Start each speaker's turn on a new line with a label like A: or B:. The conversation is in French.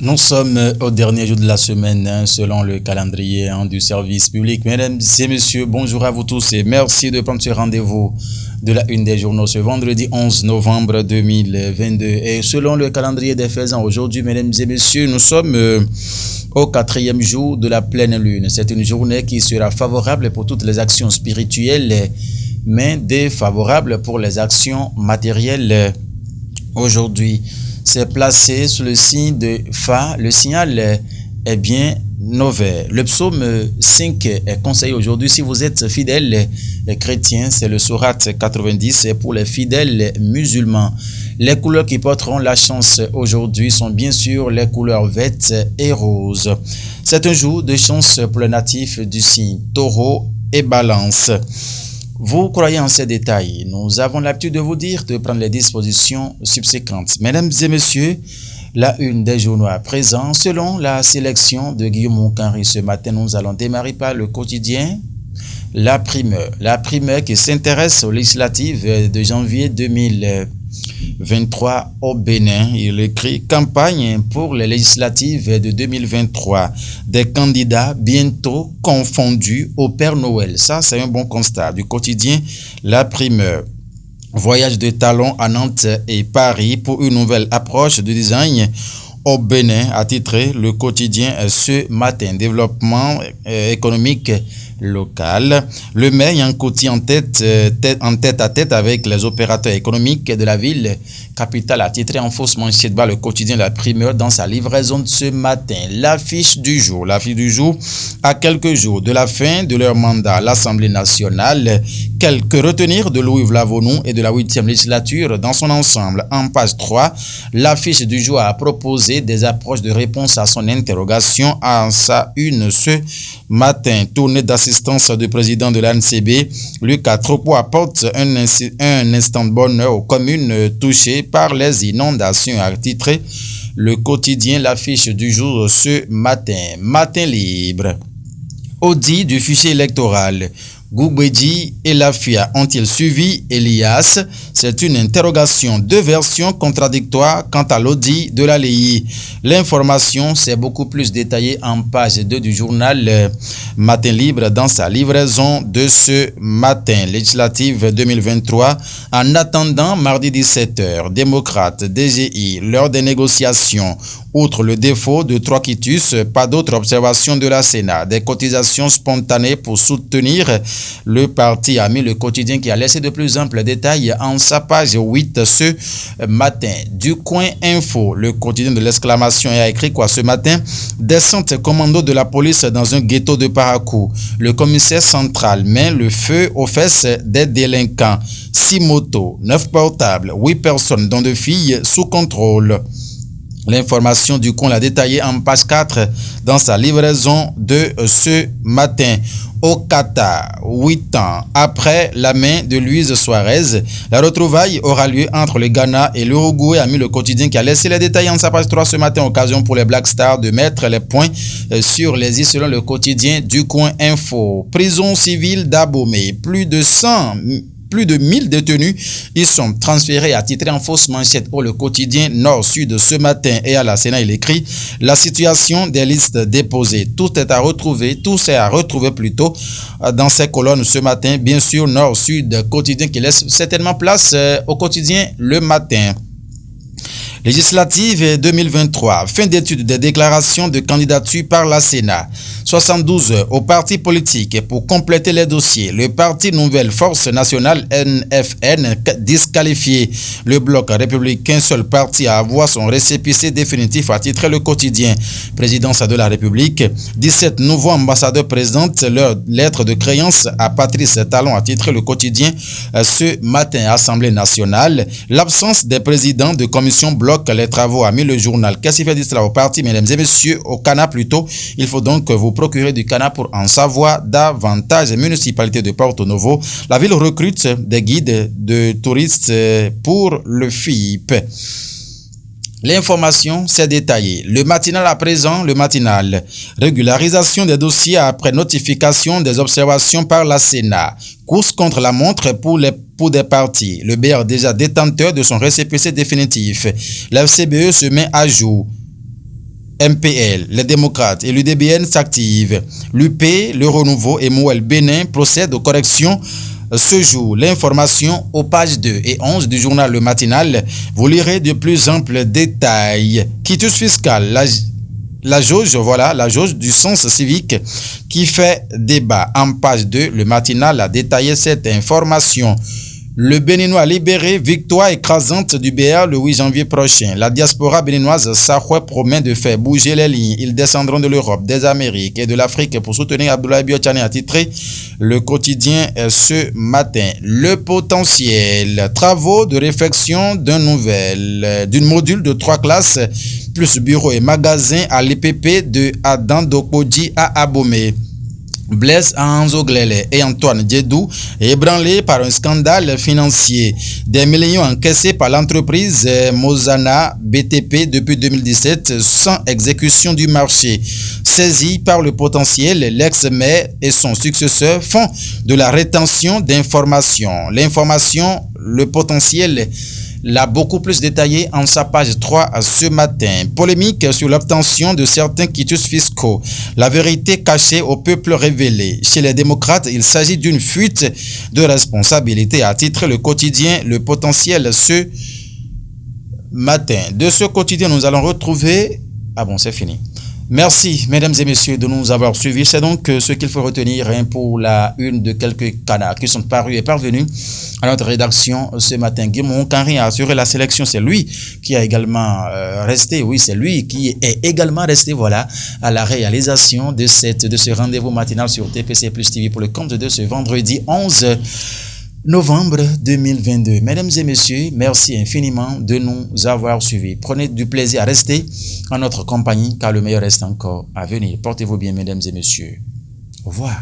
A: Nous sommes au dernier jour de la semaine, selon le calendrier du service public. Mesdames et messieurs, bonjour à vous tous et merci de prendre ce rendez-vous de la une des journaux ce vendredi 11 novembre 2022. Et selon le calendrier des faisans, aujourd'hui, mesdames et messieurs, nous sommes au 4e jour de la pleine lune. C'est une journée qui sera favorable pour toutes les actions spirituelles, mais défavorable pour les actions matérielles. Aujourd'hui, c'est placé sous le signe de Fa. Le signal est bien mauvais. Le psaume 5 est conseillé aujourd'hui. Si vous êtes fidèle chrétien, c'est le sourate 90 pour les fidèles musulmans. Les couleurs qui porteront la chance aujourd'hui sont bien sûr les couleurs vertes et roses. C'est un jour de chance pour les natifs du signe Taureau et Balance. Vous croyez en ces détails. Nous avons l'habitude de vous dire de prendre les dispositions subséquentes. Mesdames et messieurs, la une des journaux à présent, selon la sélection de Guillaume Moukari ce matin, nous allons démarrer par le quotidien La Primeur. La Primeur qui s'intéresse aux législatives de janvier 2023 au Bénin. Il écrit « Campagne pour les législatives de 2023. Des candidats bientôt confondus au Père Noël ». Ça, c'est un bon constat du quotidien La Primeur. Voyage de talons à Nantes et Paris pour une nouvelle approche de design au Bénin, a titré le quotidien ce matin. Développement économique local. Le maire Yankouti en tête à tête avec les opérateurs économiques de la ville capitale, a titré en fausse manchette bas le quotidien La Primeur dans sa livraison de ce matin. L'affiche du jour. L'affiche du jour, à quelques jours de la fin de leur mandat à l'Assemblée nationale, quelques retenir de Louis Lavonou et de la 8e législature dans son ensemble. En page 3, l'affiche du jour a proposé des approches de réponse à son interrogation à sa une ce matin. Tournée d'assistance du président de l'ANCB, Lucas Tropo apporte un instant de bonheur aux communes touchées par les inondations, a titré le quotidien L'affiche du jour ce matin. Matin libre. Audit du fichier électoral. Goubedi et Lafia ont-ils suivi Elias? C'est une interrogation. Deux versions contradictoires quant à l'audit de la LEI. L'information, c'est beaucoup plus détaillé en page 2 du journal Matin Libre dans sa livraison de ce matin. Législative 2023. En attendant, mardi 17h, démocrates, DGI, l'heure des négociations. Outre le défaut de 3 quitus, pas d'autres observations de la Sénat. Des cotisations spontanées pour soutenir le parti a mis le quotidien qui a laissé de plus amples détails en sa page 8 ce matin. Du coin info, le quotidien de l'exclamation a écrit quoi ce matin? Descente commando de la police dans un ghetto de Parakou. Le commissaire central met le feu aux fesses des délinquants. 6 motos, 9 portables, 8 personnes dont 2 filles sous contrôle. L'information du coin l'a détaillé en page 4 dans sa livraison de ce matin. Au Qatar, 8 ans après la main de Luis Suarez, la retrouvaille aura lieu entre le Ghana et l'Uruguay, a mis le quotidien qui a laissé les détails en sa page 3 ce matin. Occasion pour les Black Stars de mettre les points sur les i selon le quotidien du coin info. Prison civile d'Abomey, plus de 1000 détenus, ils sont transférés, à titré en fausse manchette pour le quotidien Nord-Sud ce matin. Et à la Sénat, il écrit la situation des listes déposées. Tout s'est à retrouver plutôt dans ces colonnes ce matin. Bien sûr, Nord-Sud, quotidien qui laisse certainement place au quotidien le matin. Législative 2023, fin d'étude des déclarations de candidature par la Sénat. 72 heures aux partis politiques pour compléter les dossiers. Le parti Nouvelle Force Nationale NFN disqualifié. Le bloc républicain, seul parti à avoir son récépissé définitif, a titré le quotidien. Présidence de la République, 17 nouveaux ambassadeurs présentent leur lettre de créance à Patrice Talon, a titré le quotidien ce matin. Assemblée nationale, l'absence des présidents de commission bloc les travaux, a mis le journal. Qu'est-ce qui fait dire cela au parti, mesdames et messieurs, au Cana plutôt? Il faut donc vous procurer du Cana pour en savoir davantage. Municipalité de Porto Novo, la ville recrute des guides de touristes pour le FIP. L'information s'est détaillée. Le matinal à présent, le matinal. Régularisation des dossiers après notification des observations par la Sénat. Course contre la montre pour des partis. Le BR déjà détenteur de son récépissé définitif. La FCBE se met à jour. MPL, les démocrates et l'UDBN s'activent. L'UP, le Renouveau et Mouel Bénin procèdent aux corrections ce jour. L'information aux pages 2 et 11 du journal Le Matinal. Vous lirez de plus amples détails. Quitus fiscal, la jauge du sens civique qui fait débat. En page 2, Le Matinal a détaillé cette information. Le Béninois libéré, victoire écrasante du BR le 8 janvier prochain. La diaspora béninoise Sahoué promet de faire bouger les lignes. Ils descendront de l'Europe, des Amériques et de l'Afrique pour soutenir Abdoulaye Biotchane, a titré le quotidien ce matin. Le potentiel. Travaux de réflexion d'une module de 3 classes plus bureau et magasin à l'EPP de Adam Dokodi à Abomey. Blaise Anzoglele et Antoine Diédou ébranlés par un scandale financier. Des millions encaissés par l'entreprise Mozana BTP depuis 2017 sans exécution du marché. Saisis par le potentiel, l'ex-maire et son successeur font de la rétention d'informations. L'information, le potentiel l'a beaucoup plus détaillé en sa page 3 ce matin. Polémique sur l'obtention de certains quitus fiscaux. La vérité cachée au peuple révélé. Chez les démocrates, il s'agit d'une fuite de responsabilité, a titré le quotidien Le Potentiel ce matin. De ce quotidien, nous allons retrouver... Ah bon, c'est fini. Merci, mesdames et messieurs, de nous avoir suivis. C'est donc ce qu'il faut retenir pour la une de quelques canards qui sont parus et parvenus à notre rédaction ce matin. Guimond Kanri a assuré la sélection. C'est lui qui a également resté. Oui, c'est lui qui est également resté, voilà, à la réalisation de ce rendez-vous matinal sur TPC Plus TV pour le compte de ce vendredi 11 novembre 2022. Mesdames et messieurs, merci infiniment de nous avoir suivis. Prenez du plaisir à rester en notre compagnie car le meilleur reste encore à venir. Portez-vous bien, mesdames et messieurs. Au revoir.